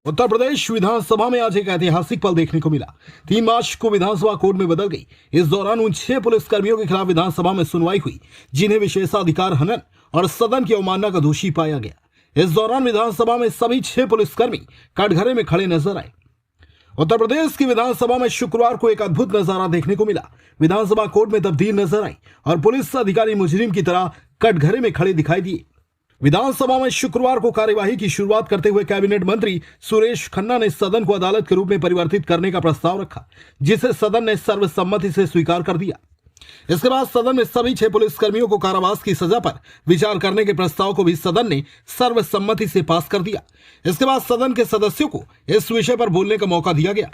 उत्तर प्रदेश विधानसभा में आज एक ऐतिहासिक पल देखने को मिला। 3 मार्च को विधानसभा कोड में बदल गई। इस दौरान उन 6 पुलिसकर्मियों के खिलाफ विधानसभा में सुनवाई हुई जिन्हें विशेषाधिकार हनन और सदन की अवमानना का दोषी पाया गया। इस दौरान विधानसभा में सभी 6 पुलिसकर्मी कटघरे में खड़े नजर आए। उत्तर प्रदेश की विधानसभा में शुक्रवार को एक अद्भुत नजारा देखने को मिला। विधानसभा कोर्ट में तब्दील नजर आई और पुलिस अधिकारी मुजरिम की तरह कटघरे में खड़े दिखाई दिए। विधानसभा में शुक्रवार को कार्यवाही की शुरुआत करते हुए कैबिनेट मंत्री सुरेश खन्ना ने सदन को अदालत के रूप में परिवर्तित करने का प्रस्ताव रखा, जिसे सदन ने सर्वसम्मति से स्वीकार कर दिया। इसके बाद सदन में सभी 6 पुलिसकर्मियों को कारावास की सजा पर विचार करने के प्रस्ताव को भी सदन ने सर्वसम्मति से पास कर दिया। इसके बाद सदन के सदस्यों को इस विषय पर बोलने का मौका दिया गया।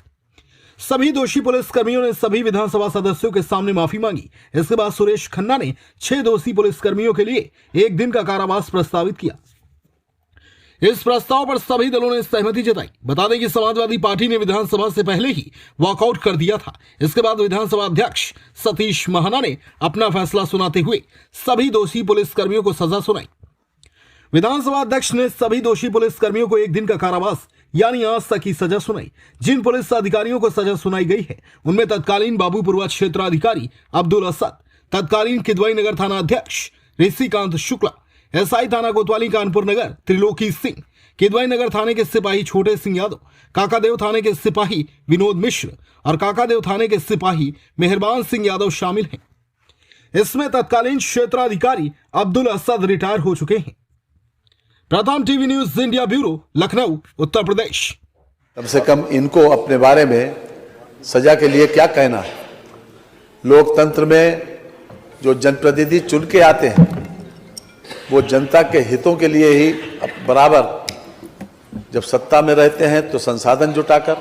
सभी दोषी पुलिसकर्मियों ने सभी विधानसभा सदस्यों के सामने माफी मांगी। इसके बाद सुरेश खन्ना ने 6 दोषी पुलिसकर्मियों के लिए 1 दिन का कारावास प्रस्तावित किया। इस प्रस्ताव पर सभी दलों ने सहमति जताई। बता दें कि समाजवादी पार्टी ने विधानसभा से पहले ही वॉकआउट कर दिया था। इसके बाद विधानसभा अध्यक्ष सतीश महाना ने अपना फैसला सुनाते हुए सभी दोषी पुलिसकर्मियों को सजा सुनाई। विधानसभा अध्यक्ष ने सभी दोषी पुलिसकर्मियों को 1 दिन का कारावास यानी आज तक की सजा सुनाई। जिन पुलिस अधिकारियों को सजा सुनाई गई है उनमें तत्कालीन बाबूपुरवा क्षेत्राधिकारी अब्दुल असद, तत्कालीन किदवई नगर थाना अध्यक्ष ऋषिकांत शुक्ला, एसआई थाना कोतवाली कानपुर नगर त्रिलोकी सिंह, किदवई नगर थाने के सिपाही छोटे सिंह यादव, काकादेव थाने के सिपाही विनोद मिश्र और काकादेव थाने के सिपाही मेहरबान सिंह यादव शामिल हैं। इसमें तत्कालीन क्षेत्राधिकारी अब्दुल असद रिटायर हो चुके हैं। Pratham TV news India bureau, Lucknow, Uttar Pradesh. कम से कम इनको अपने बारे में सजा के लिए क्या कहना है। लोकतंत्र में जो जनप्रतिनिधि चुन के आते हैं वो जनता के हितों के लिए ही बराबर, जब सत्ता में रहते हैं तो संसाधन जुटाकर,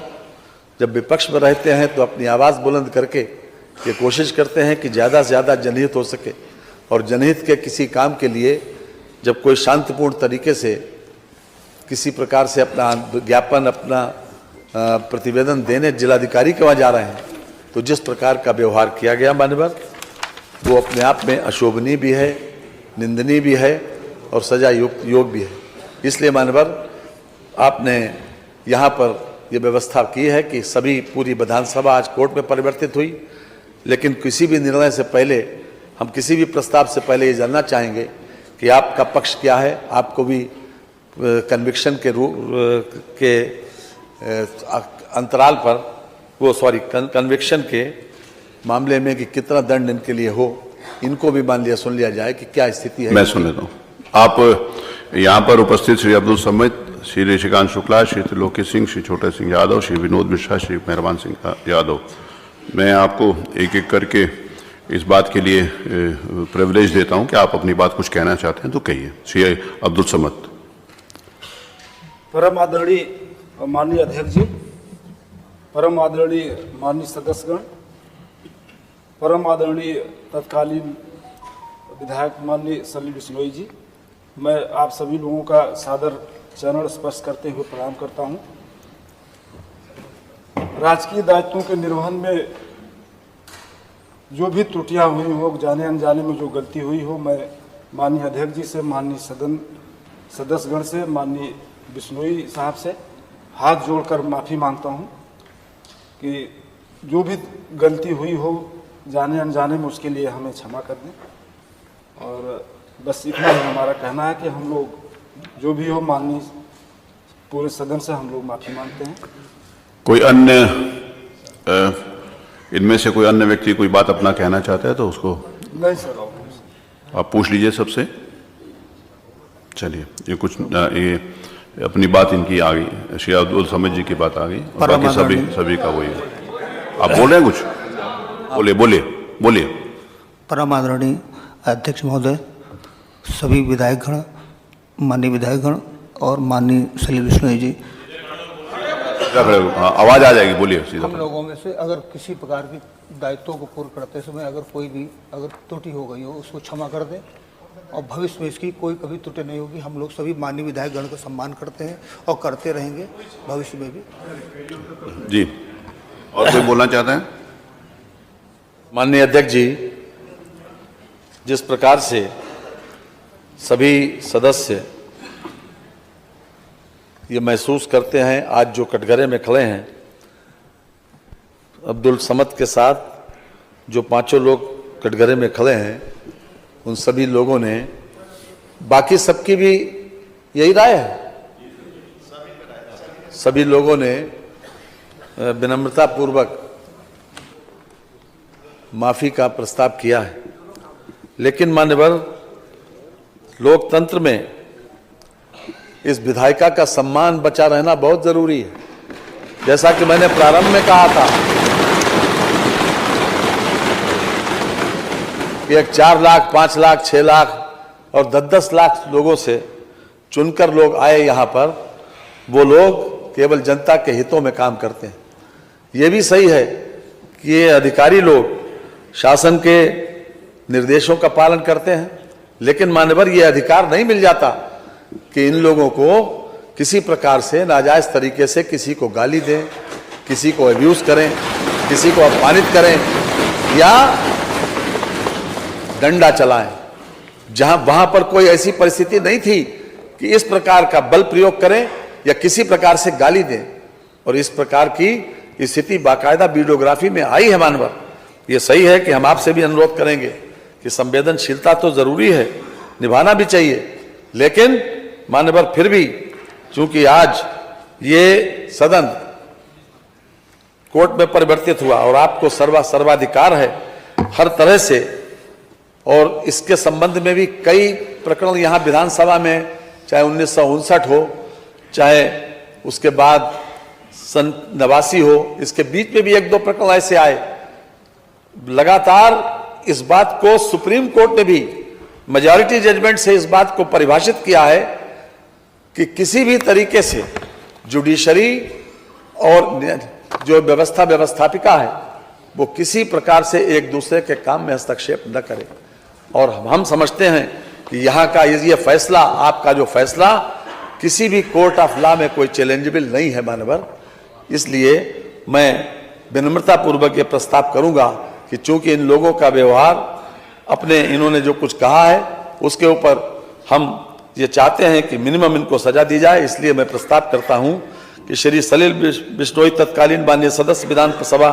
जब विपक्ष में रहते हैं तो अपनी आवाज़ बुलंद करके ये कोशिश करते हैं कि ज़्यादा से ज़्यादा जनहित हो सके। और जनहित के किसी काम के लिए जब कोई शांतिपूर्ण तरीके से किसी प्रकार से अपना ज्ञापन, अपना प्रतिवेदन देने जिलाधिकारी के वहाँ जा रहे हैं तो जिस प्रकार का व्यवहार किया गया मान्यवर, वो अपने आप में अशोभनीय भी है, निंदनीय भी है और सजा योग भी है। इसलिए मान्यवर आपने यहाँ पर यह व्यवस्था की है कि सभी पूरी विधानसभा आज कोर्ट में परिवर्तित हुई। लेकिन किसी भी निर्णय से पहले, हम किसी भी प्रस्ताव से पहले ये जानना चाहेंगे कि आपका पक्ष क्या है। आपको भी कन्विक्शन के अंतराल पर कन्विक्शन के मामले में कि कितना दंड इनके लिए हो, इनको भी मान लिया, सुन लिया जाए कि क्या स्थिति है। मैं सुन लेता हूँ। आप यहाँ पर उपस्थित श्री अब्दुल समित, श्री ऋषिकांत शुक्ला, श्री त्रिलोकी सिंह, श्री छोटे सिंह यादव, श्री विनोद मिश्रा, श्री मेहरबान सिंह यादव, मैं आपको एक एक करके इस बात के लिए प्रिविलेज देता हूं कि आप अपनी बात कुछ कहना चाहते हैं तो कहिए। श्री अब्दुल समद। परम आदरणीय माननीय अध्यक्ष जी, परम आदरणीय माननीय सदस्यगण, परम आदरणीय तत्कालीन विधायक माननीय सलीम बिश्नोई जी, मैं आप सभी लोगों का सादर चरण स्पर्श करते हुए प्रणाम करता हूं। राजकीय दायित्वों के निर्वहन में जो भी त्रुटियां हुई हो, जाने अनजाने में जो गलती हुई हो, मैं माननीय अध्यक्ष जी से, माननीय सदन सदस्यगण से, माननीय बिश्नोई साहब से हाथ जोड़कर माफ़ी मांगता हूं कि जो भी गलती हुई हो जाने अनजाने में, उसके लिए हमें क्षमा कर दें। और बस इतना ही हमारा कहना है कि हम लोग जो भी हो, माननीय पूरे सदन से हम लोग माफ़ी मांगते हैं। कोई अन्य इनमें से कोई अन्य व्यक्ति कोई बात अपना कहना चाहता है तो उसको? नहीं सर, आप पूछ लीजिए सबसे। चलिए, ये कुछ ये अपनी बात इनकी आ गई, श्री अब्दुल समित जी की बात आ गई और बाकी सभी का वही है। आप बोल रहे हैं कुछ? बोलिए। परम आदरणीय अध्यक्ष महोदय, सभी विधायकगण, माननीय विधायकगण और माननीय सलीम बिश्नोई जी, आवाज आ जाएगी, बोलिए सीधा। हम लोगों में से अगर किसी प्रकार की दायित्वों को पूर्ण करते समय अगर कोई भी त्रुटि हो गई हो, उसको क्षमा कर दें और भविष्य में इसकी कोई कभी त्रुटि नहीं होगी। हम लोग सभी माननीय विधायकगण का सम्मान करते हैं और करते रहेंगे भविष्य में भी। जी, और कोई बोलना चाहते हैं? माननीय अध्यक्ष जी, जिस प्रकार से सभी सदस्य ये महसूस करते हैं। आज जो कटघरे में खड़े हैं, अब्दुल समद के साथ जो पांचों लोग कटघरे में खड़े हैं, उन सभी लोगों ने, बाकी सबकी भी यही राय है, सभी लोगों ने विनम्रता पूर्वक माफी का प्रस्ताव किया है। लेकिन मान्यवर, लोकतंत्र में इस विधायिका का सम्मान बचा रहना बहुत जरूरी है। जैसा कि मैंने प्रारंभ में कहा था कि एक 4 लाख, 5 लाख, 6 लाख और 10-10 लाख लोगों से चुनकर लोग आए यहाँ पर, वो लोग केवल जनता के हितों में काम करते हैं। ये भी सही है कि ये अधिकारी लोग शासन के निर्देशों का पालन करते हैं, लेकिन मान्यवर ये अधिकार नहीं मिल जाता कि इन लोगों को किसी प्रकार से नाजायज तरीके से किसी को गाली दें, किसी को अब्यूज करें, किसी को अपमानित करें या डंडा चलाएं। जहां वहां पर कोई ऐसी परिस्थिति नहीं थी कि इस प्रकार का बल प्रयोग करें या किसी प्रकार से गाली दें, और इस प्रकार की स्थिति बाकायदा वीडियोग्राफी में आई है। मानवर, ये सही है कि हम आपसे भी अनुरोध करेंगे कि संवेदनशीलता तो जरूरी है, निभाना भी चाहिए, लेकिन मानवर फिर भी चूंकि आज ये सदन कोर्ट में परिवर्तित हुआ और आपको सर्वाधिकार है हर तरह से, और इसके संबंध में भी कई प्रकरण यहाँ विधानसभा में, चाहे 1959 हो, चाहे उसके बाद सन 89 हो, इसके बीच में भी 1-2 प्रकरण ऐसे आए। लगातार इस बात को सुप्रीम कोर्ट ने भी मेजॉरिटी जजमेंट से इस बात को परिभाषित किया है कि किसी भी तरीके से जुडिशरी और जो व्यवस्थापिका है वो किसी प्रकार से एक दूसरे के काम में हस्तक्षेप न करे। और हम समझते हैं कि यहाँ का ये फैसला, आपका जो फैसला, किसी भी कोर्ट ऑफ लॉ में कोई चैलेंजेबल नहीं है मानवर। इसलिए मैं विनम्रता पूर्वक ये प्रस्ताव करूंगा कि चूंकि इन लोगों का व्यवहार, अपने इन्होंने जो कुछ कहा है उसके ऊपर हम ये चाहते हैं कि मिनिमम इनको सजा दी जाए, इसलिए मैं प्रस्ताव करता हूं कि श्री सलील बिश्नोई तत्कालीन माननीय सदस्य विधानसभा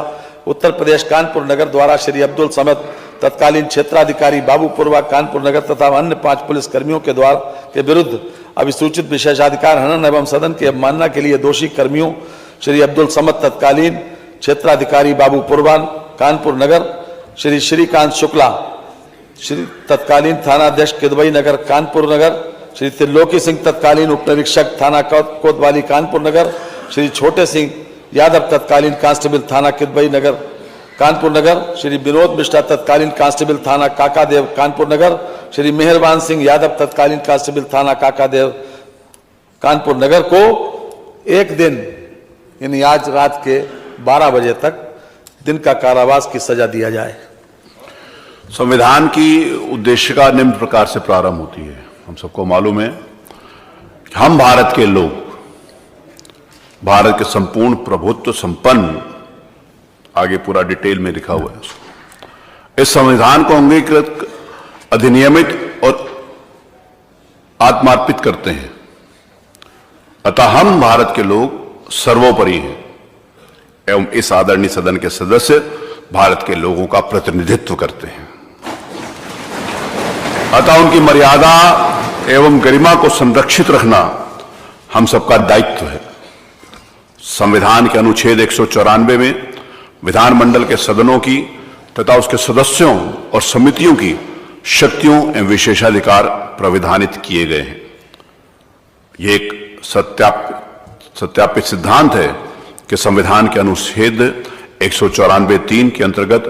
उत्तर प्रदेश कानपुर नगर द्वारा श्री अब्दुल समद तत्कालीन क्षेत्राधिकारी बाबूपुरवा कानपुर नगर तथा अन्य 5 पुलिस कर्मियों के के विरुद्ध अभिसूचित विशेषाधिकार हनन एवं सदन की अवमानना के लिए दोषी कर्मियों श्री अब्दुल समद तत्कालीन क्षेत्राधिकारी बाबूपुरवा कानपुर नगर, श्री श्रीकांत शुक्ला श्री तत्कालीन थानाध्यक्ष किदवई नगर कानपुर नगर, श्री त्रिलोकी सिंह तत्कालीन उप निरीक्षक थाना कोतवाली कानपुर नगर, श्री छोटे सिंह यादव तत्कालीन कांस्टेबल थाना किदवई नगर कानपुर नगर, श्री विनोद मिश्रा तत्कालीन कांस्टेबल थाना काकादेव कानपुर नगर, श्री मेहरबान सिंह यादव तत्कालीन कांस्टेबल थाना काकादेव कानपुर नगर को 1 दिन यानी आज रात के 12 बजे तक दिन का कारावास की सजा दिया जाए। संविधान की उद्देशिका निम्न प्रकार से प्रारंभ होती है। हम सबको मालूम है कि हम भारत के लोग, भारत के संपूर्ण प्रभुत्व संपन्न, आगे पूरा डिटेल में लिखा हुआ है उसको, इस संविधान को अंगीकृत, अधिनियमित और आत्मार्पित करते हैं। अतः हम भारत के लोग सर्वोपरि हैं एवं इस आदरणीय सदन के सदस्य भारत के लोगों का प्रतिनिधित्व करते हैं। अतः उनकी मर्यादा एवं गरिमा को संरक्षित रखना हम सबका दायित्व है। संविधान के अनुच्छेद 194 में विधानमंडल के सदनों की तथा उसके सदस्यों और समितियों की शक्तियों एवं विशेषाधिकार प्राविधानित किए गए हैं। यह एक सत्यापित सिद्धांत है कि संविधान के अनुच्छेद 194(3) के अंतर्गत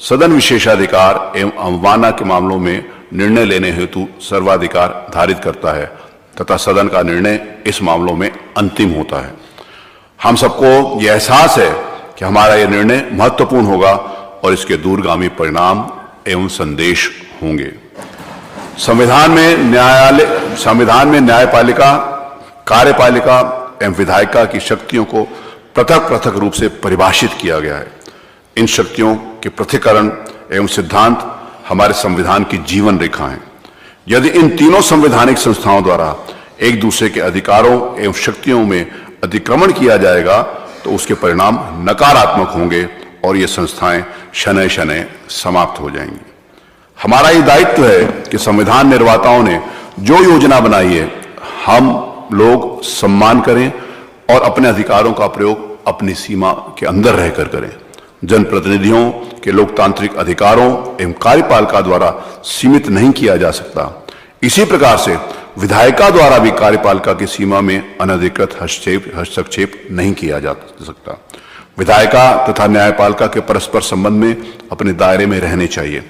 सदन विशेषाधिकार एवं अवमानना के मामलों में निर्णय लेने हेतु सर्वाधिकार धारित करता है तथा सदन का निर्णय इस मामलों में अंतिम होता है। हम सबको यह एहसास है कि हमारा यह निर्णय महत्वपूर्ण होगा और इसके दूरगामी परिणाम एवं संदेश होंगे। संविधान में न्यायपालिका, कार्यपालिका एवं विधायिका की शक्तियों को पृथक रूप से परिभाषित किया गया है। इन शक्तियों के पृथक्करण एवं सिद्धांत हमारे संविधान की जीवन रेखा हैं। यदि इन तीनों संवैधानिक संस्थाओं द्वारा एक दूसरे के अधिकारों एवं शक्तियों में अतिक्रमण किया जाएगा तो उसके परिणाम नकारात्मक होंगे और ये संस्थाएं शनय शनय समाप्त हो जाएंगी। हमारा ये दायित्व है कि संविधान निर्माताओं ने जो योजना बनाई है हम लोग सम्मान करें और अपने अधिकारों का प्रयोग अपनी सीमा के अंदर रहकर करें। जनप्रतिनिधियों के लोकतांत्रिक अधिकारों एवं कार्यपालिका द्वारा सीमित नहीं किया जा सकता। इसी प्रकार से विधायिका द्वारा भी कार्यपालिका की सीमा में अनधिकृत हस्तक्षेप नहीं किया जा सकता। विधायिका तथा न्यायपालिका के परस्पर संबंध में अपने दायरे में रहने चाहिए।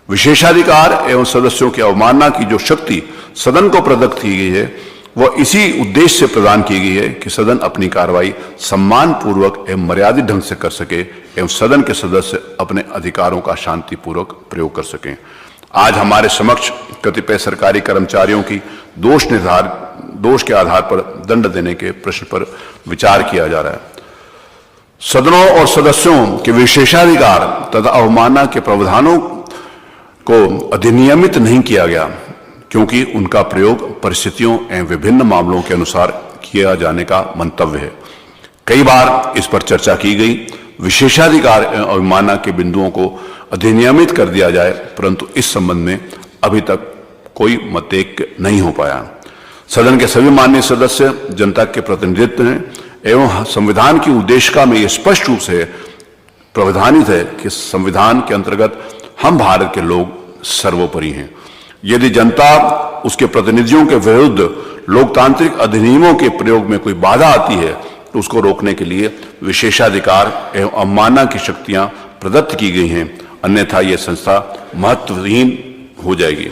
विशेषाधिकार एवं सदस्यों की अवमानना की जो शक्ति सदन को प्रदत्त की गई है वह इसी उद्देश्य से प्रदान की गई है कि सदन अपनी कार्रवाई सम्मान पूर्वक एवं मर्यादित ढंग से कर सके एवं सदन के सदस्य अपने अधिकारों का शांतिपूर्वक प्रयोग कर सकें। आज हमारे समक्ष कतिपय सरकारी कर्मचारियों की दोष के आधार पर दंड देने के प्रश्न पर विचार किया जा रहा है। सदनों और सदस्यों के विशेषाधिकार तथा अवमानना के प्रावधानों को अधिनियमित नहीं किया गया क्योंकि उनका प्रयोग परिस्थितियों एवं विभिन्न मामलों के अनुसार किया जाने का मंतव्य है। कई बार इस पर चर्चा की गई। विशेषाधिकार एवं अवमानना के बिंदुओं को अधिनियमित कर दिया जाए, परंतु इस संबंध में अभी तक कोई मतैक्य नहीं हो पाया। सदन के सभी माननीय सदस्य जनता के प्रतिनिधित्व हैं एवं संविधान की उद्देशिका में यह स्पष्ट रूप से प्रावधानित है कि संविधान के अंतर्गत हम भारत के लोग सर्वोपरि हैं। यदि जनता उसके प्रतिनिधियों के विरुद्ध लोकतांत्रिक अधिनियमों के प्रयोग में कोई बाधा आती है तो उसको रोकने के लिए विशेषाधिकार एवं अवमानना की शक्तियां प्रदत्त की गई हैं, अन्यथा यह संस्था महत्वहीन हो जाएगी।